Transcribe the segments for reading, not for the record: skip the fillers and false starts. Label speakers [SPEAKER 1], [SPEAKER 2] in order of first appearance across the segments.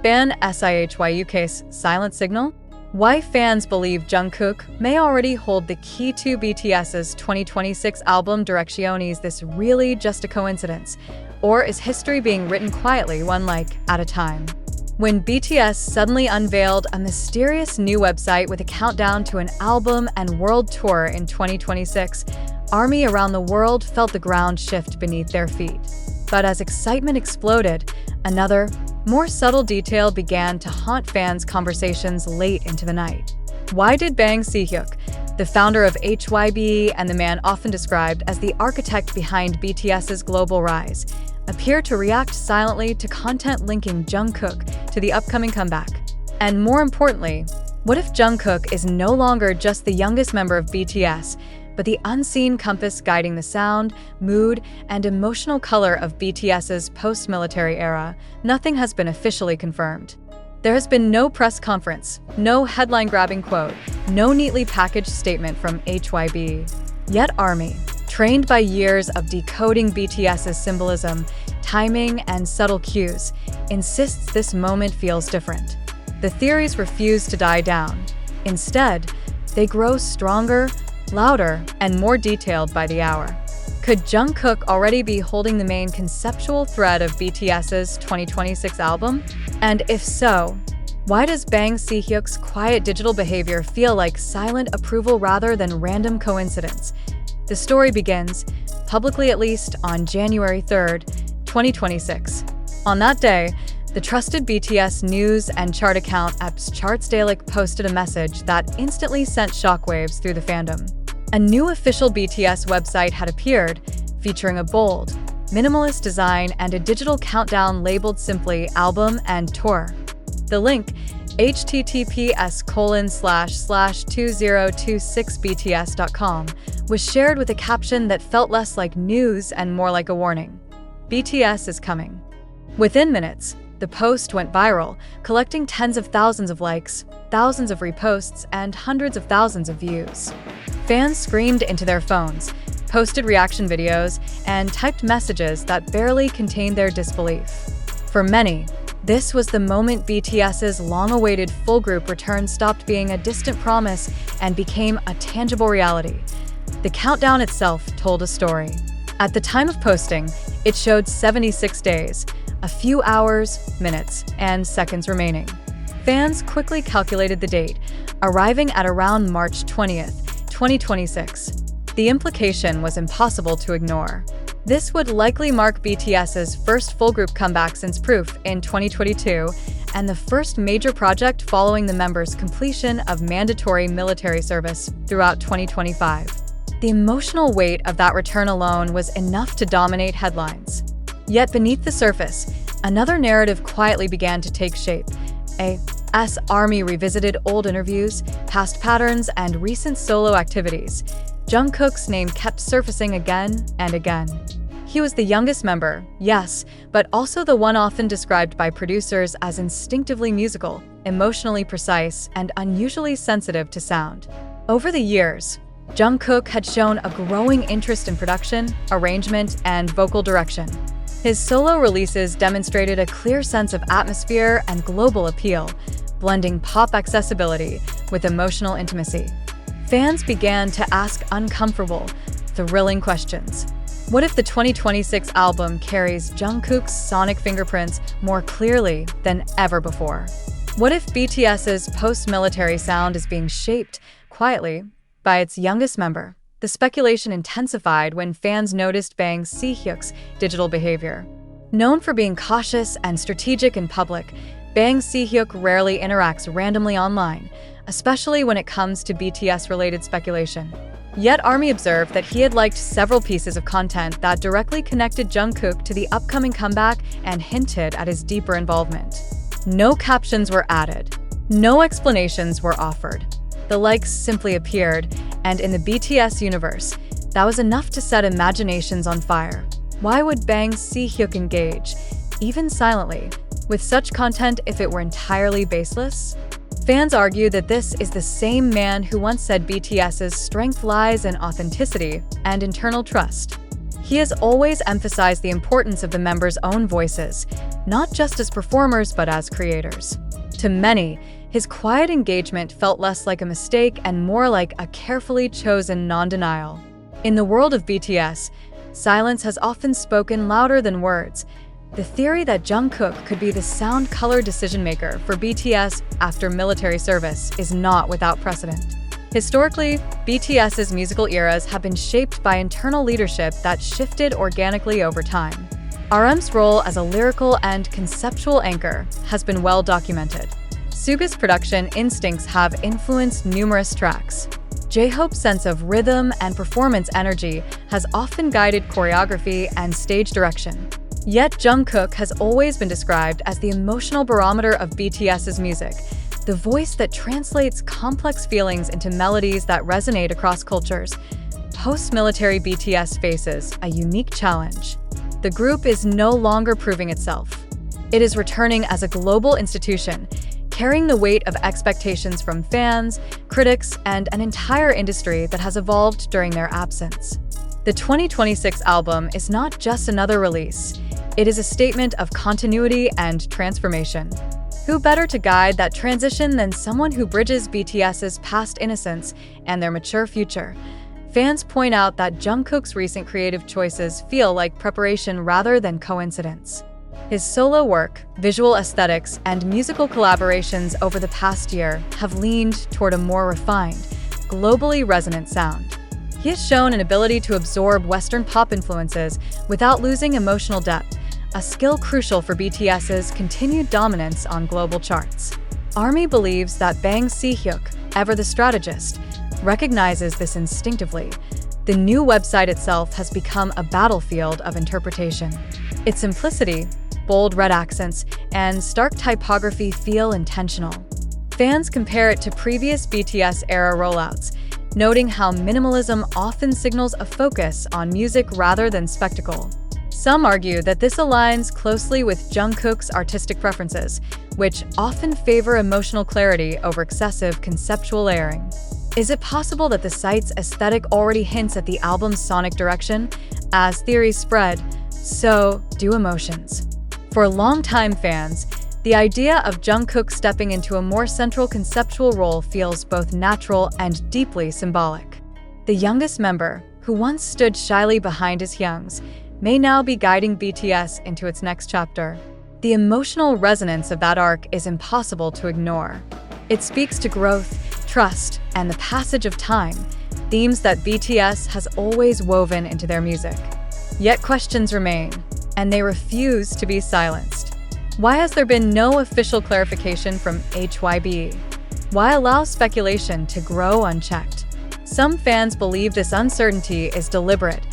[SPEAKER 1] Fan Si-hyuk's silent signal? Why fans believe Jungkook may already hold the key to BTS's 2026 album Deskription. Is this really just a coincidence? Or is history being written quietly, one like at a time? When BTS suddenly unveiled a mysterious new website with a countdown to an album and world tour in 2026, ARMY around the world felt the ground shift beneath their feet. But as excitement exploded, another, more subtle detail began to haunt fans' conversations late into the night. Why did Si-hyuk, the founder of HYBE and the man often described as the architect behind BTS's global rise, appear to react silently to content linking Jungkook to the upcoming comeback? And more importantly, what if Jungkook is no longer just the youngest member of BTS, but the unseen compass guiding the sound, mood, and emotional color of BTS's post-military era? Nothing has been officially confirmed. There has been no press conference, no headline-grabbing quote, no neatly packaged statement from HYBE. Yet ARMY, trained by years of decoding BTS's symbolism, timing, and subtle cues, insists this moment feels different. The theories refuse to die down. Instead, they grow stronger, louder, and more detailed by the hour. Could Jungkook already be holding the main conceptual thread of BTS's 2026 album? And if so, why does Si-hyuk's quiet digital behavior feel like silent approval rather than random coincidence? The story begins, publicly at least, on January 3rd, 2026. On that day, the trusted BTS news and chart account Apps Chartsdalic posted a message that instantly sent shockwaves through the fandom. A new official BTS website had appeared, featuring a bold, minimalist design and a digital countdown labeled simply Album and Tour. The link, https://2026bts.com, was shared with a caption that felt less like news and more like a warning. BTS is coming. Within minutes, the post went viral, collecting tens of thousands of likes, thousands of reposts, and hundreds of thousands of views. Fans screamed into their phones, posted reaction videos, and typed messages that barely contained their disbelief. For many, this was the moment BTS's long-awaited full group return stopped being a distant promise and became a tangible reality. The countdown itself told a story. At the time of posting, it showed 76 days, a few hours, minutes, and seconds remaining. Fans quickly calculated the date, arriving at around March 20th, 2026. The implication was impossible to ignore. This would likely mark BTS's first full group comeback since Proof in 2022, and the first major project following the members' completion of mandatory military service throughout 2025. The emotional weight of that return alone was enough to dominate headlines. Yet beneath the surface, another narrative quietly began to take shape. As ARMY revisited old interviews, past patterns, and recent solo activities, Jungkook's name kept surfacing again and again. He was the youngest member, yes, but also the one often described by producers as instinctively musical, emotionally precise, and unusually sensitive to sound. Over the years, Jungkook had shown a growing interest in production, arrangement, and vocal direction. His solo releases demonstrated a clear sense of atmosphere and global appeal, blending pop accessibility with emotional intimacy. Fans began to ask uncomfortable, thrilling questions. What if the 2026 album carries Jungkook's sonic fingerprints more clearly than ever before? What if BTS's post-military sound is being shaped, quietly, by its youngest member? The speculation intensified when fans noticed Si-hyuk's digital behavior. Known for being cautious and strategic in public, Si-hyuk rarely interacts randomly online, especially when it comes to BTS-related speculation. Yet ARMY observed that he had liked several pieces of content that directly connected Jungkook to the upcoming comeback and hinted at his deeper involvement. No captions were added. No explanations were offered. The likes simply appeared, and in the BTS universe, that was enough to set imaginations on fire. Why would Si-hyuk engage, even silently, with such content if it were entirely baseless? Fans argue that this is the same man who once said BTS's strength lies in authenticity and internal trust. He has always emphasized the importance of the members' own voices, not just as performers but as creators. To many, his quiet engagement felt less like a mistake and more like a carefully chosen non-denial. In the world of BTS, silence has often spoken louder than words. The theory that Jungkook could be the sound color decision-maker for BTS after military service is not without precedent. Historically, BTS's musical eras have been shaped by internal leadership that shifted organically over time. RM's role as a lyrical and conceptual anchor has been well documented. Suga's production instincts have influenced numerous tracks. J-Hope's sense of rhythm and performance energy has often guided choreography and stage direction. Yet Jungkook has always been described as the emotional barometer of BTS's music, the voice that translates complex feelings into melodies that resonate across cultures. Post-military BTS faces a unique challenge. The group is no longer proving itself. It is returning as a global institution, carrying the weight of expectations from fans, critics, and an entire industry that has evolved during their absence. The 2026 album is not just another release. It is a statement of continuity and transformation. Who better to guide that transition than someone who bridges BTS's past innocence and their mature future? Fans point out that Jungkook's recent creative choices feel like preparation rather than coincidence. His solo work, visual aesthetics, and musical collaborations over the past year have leaned toward a more refined, globally resonant sound. He has shown an ability to absorb Western pop influences without losing emotional depth, a skill crucial for BTS's continued dominance on global charts. ARMY believes that Bang Si-hyuk, ever the strategist, recognizes this instinctively. The new website itself has become a battlefield of interpretation. Its simplicity, bold red accents, and stark typography feel intentional. Fans compare it to previous BTS-era rollouts, noting how minimalism often signals a focus on music rather than spectacle. Some argue that this aligns closely with Jungkook's artistic preferences, which often favor emotional clarity over excessive conceptual layering. Is it possible that the site's aesthetic already hints at the album's sonic direction? As theories spread, so do emotions. For longtime fans, the idea of Jungkook stepping into a more central conceptual role feels both natural and deeply symbolic. The youngest member, who once stood shyly behind his hyungs, may now be guiding BTS into its next chapter. The emotional resonance of that arc is impossible to ignore. It speaks to growth, trust, and the passage of time, themes that BTS has always woven into their music. Yet questions remain, and they refuse to be silenced. Why has there been no official clarification from HYBE? Why allow speculation to grow unchecked? Some fans believe this uncertainty is deliberate,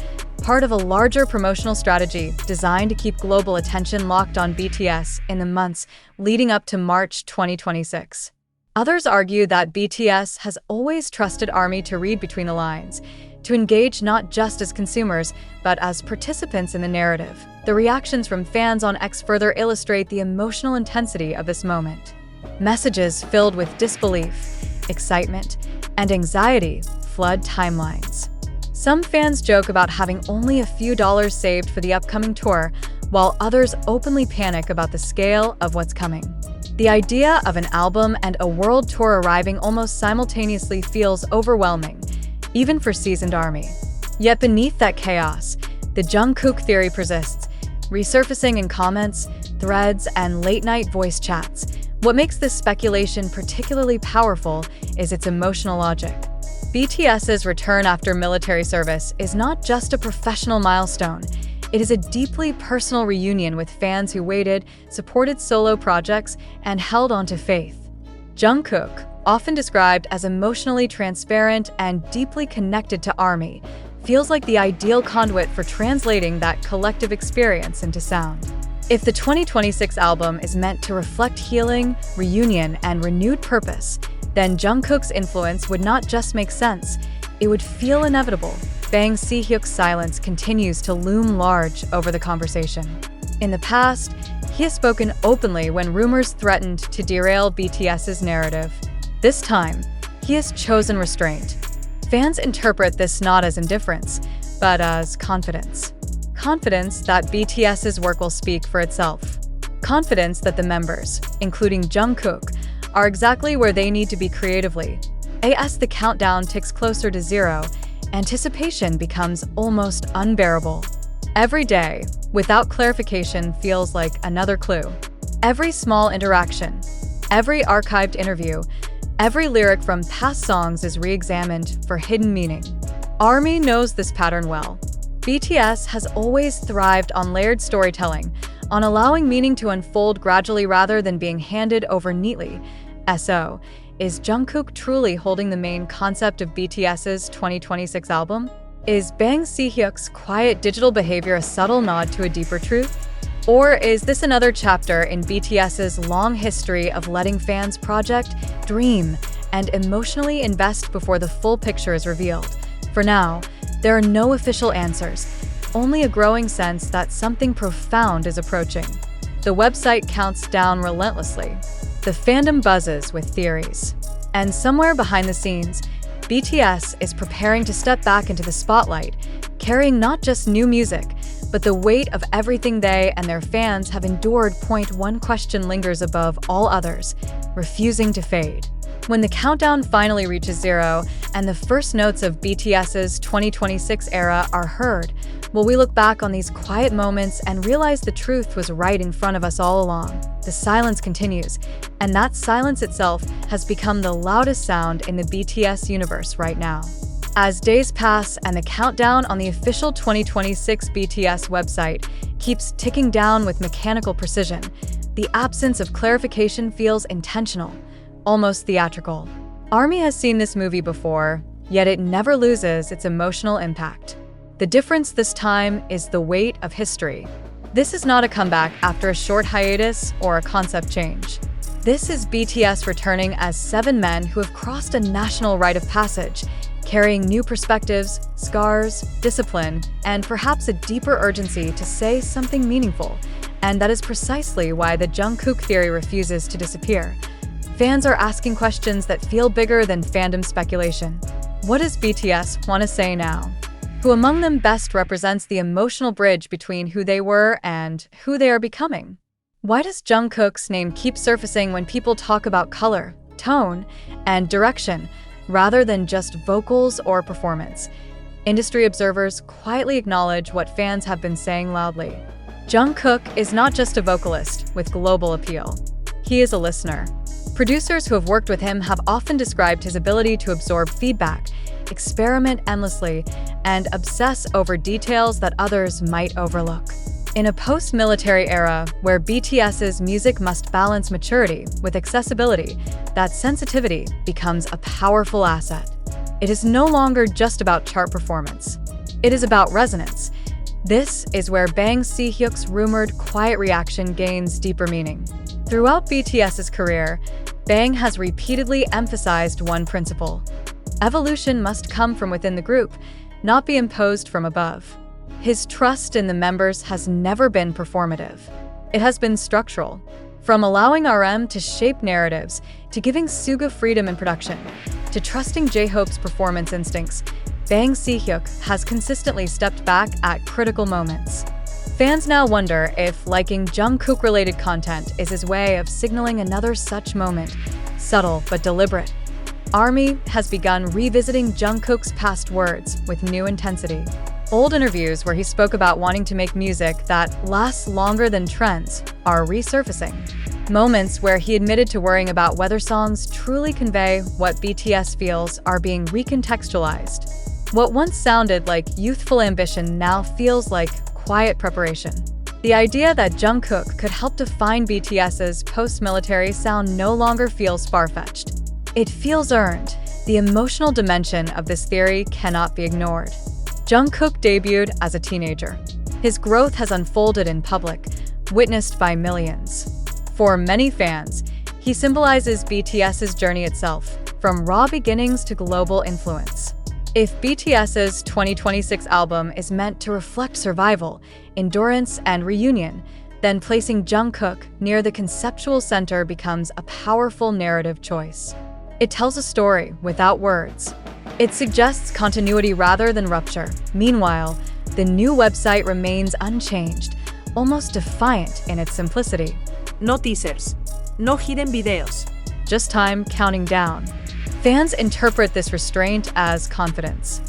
[SPEAKER 1] part of a larger promotional strategy designed to keep global attention locked on BTS in the months leading up to March 2026. Others argue that BTS has always trusted ARMY to read between the lines, to engage not just as consumers, but as participants in the narrative. The reactions from fans on X further illustrate the emotional intensity of this moment. Messages filled with disbelief, excitement, and anxiety flood timelines. Some fans joke about having only a few dollars saved for the upcoming tour, while others openly panic about the scale of what's coming. The idea of an album and a world tour arriving almost simultaneously feels overwhelming, even for seasoned ARMY. Yet beneath that chaos, the Jungkook theory persists, resurfacing in comments, threads, and late-night voice chats. What makes this speculation particularly powerful is its emotional logic. BTS's return after military service is not just a professional milestone. It is a deeply personal reunion with fans who waited, supported solo projects, and held on to faith. Jungkook, often described as emotionally transparent and deeply connected to ARMY, feels like the ideal conduit for translating that collective experience into sound. If the 2026 album is meant to reflect healing, reunion, and renewed purpose, then Jungkook's influence would not just make sense, it would feel inevitable. Bang Si-hyuk's silence continues to loom large over the conversation. In the past, he has spoken openly when rumors threatened to derail BTS's narrative. This time, he has chosen restraint. Fans interpret this not as indifference, but as confidence. confidence that BTS's work will speak for itself. Confidence that the members, including Jungkook, are exactly where they need to be creatively. As the countdown ticks closer to zero, anticipation becomes almost unbearable. Every day, without clarification, feels like another clue. Every small interaction, every archived interview, every lyric from past songs is re-examined for hidden meaning. ARMY knows this pattern well. BTS has always thrived on layered storytelling, on allowing meaning to unfold gradually rather than being handed over neatly. So, is Jungkook truly holding the main concept of BTS's 2026 album? Is Bang Si-hyuk's quiet digital behavior a subtle nod to a deeper truth? Or is this another chapter in BTS's long history of letting fans project, dream, and emotionally invest before the full picture is revealed? For now, there are no official answers, only a growing sense that something profound is approaching. The website counts down relentlessly. The fandom buzzes with theories. And somewhere behind the scenes, BTS is preparing to step back into the spotlight, carrying not just new music, but the weight of everything they and their fans have endured. One question lingers above all others, refusing to fade. When the countdown finally reaches zero and the first notes of BTS's 2026 era are heard, will we look back on these quiet moments and realize the truth was right in front of us all along? The silence continues, and that silence itself has become the loudest sound in the BTS universe right now. As days pass and the countdown on the official 2026 BTS website keeps ticking down with mechanical precision, the absence of clarification feels intentional, almost theatrical. ARMY has seen this movie before, yet it never loses its emotional impact. The difference this time is the weight of history. This is not a comeback after a short hiatus or a concept change. This is BTS returning as 7 men who have crossed a national rite of passage, carrying new perspectives, scars, discipline, and perhaps a deeper urgency to say something meaningful. And that is precisely why the Jungkook theory refuses to disappear. Fans are asking questions that feel bigger than fandom speculation. What does BTS want to say now? Who among them best represents the emotional bridge between who they were and who they are becoming? Why does Jungkook's name keep surfacing when people talk about color, tone, and direction, rather than just vocals or performance? Industry observers quietly acknowledge what fans have been saying loudly. Jungkook is not just a vocalist with global appeal. He is a listener. Producers who have worked with him have often described his ability to absorb feedback, experiment endlessly, and obsess over details that others might overlook. In a post-military era where BTS's music must balance maturity with accessibility, that sensitivity becomes a powerful asset. It is no longer just about chart performance. It is about resonance. This is where Bang Si-hyuk's rumored quiet reaction gains deeper meaning. Throughout BTS's career, Bang has repeatedly emphasized one principle: evolution must come from within the group, not be imposed from above. His trust in the members has never been performative. It has been structural. From allowing RM to shape narratives, to giving Suga freedom in production, to trusting J-Hope's performance instincts, Bang Si-hyuk has consistently stepped back at critical moments. Fans now wonder if liking Jungkook-related content is his way of signaling another such moment, subtle but deliberate. ARMY has begun revisiting Jungkook's past words with new intensity. Old interviews where he spoke about wanting to make music that lasts longer than trends are resurfacing. Moments where he admitted to worrying about whether songs truly convey what BTS feels are being recontextualized. What once sounded like youthful ambition now feels like quiet preparation. The idea that Jungkook could help define BTS's post-military sound no longer feels far-fetched. It feels earned. The emotional dimension of this theory cannot be ignored. Jungkook debuted as a teenager. His growth has unfolded in public, witnessed by millions. For many fans, he symbolizes BTS's journey itself, from raw beginnings to global influence. If BTS's 2026 album is meant to reflect survival, endurance, and reunion, then placing Jungkook near the conceptual center becomes a powerful narrative choice. It tells a story without words. It suggests continuity rather than rupture. Meanwhile, The new website remains unchanged, almost defiant in its simplicity.
[SPEAKER 2] No teasers. No hidden videos.
[SPEAKER 1] Just time counting down. Fans interpret this restraint as confidence.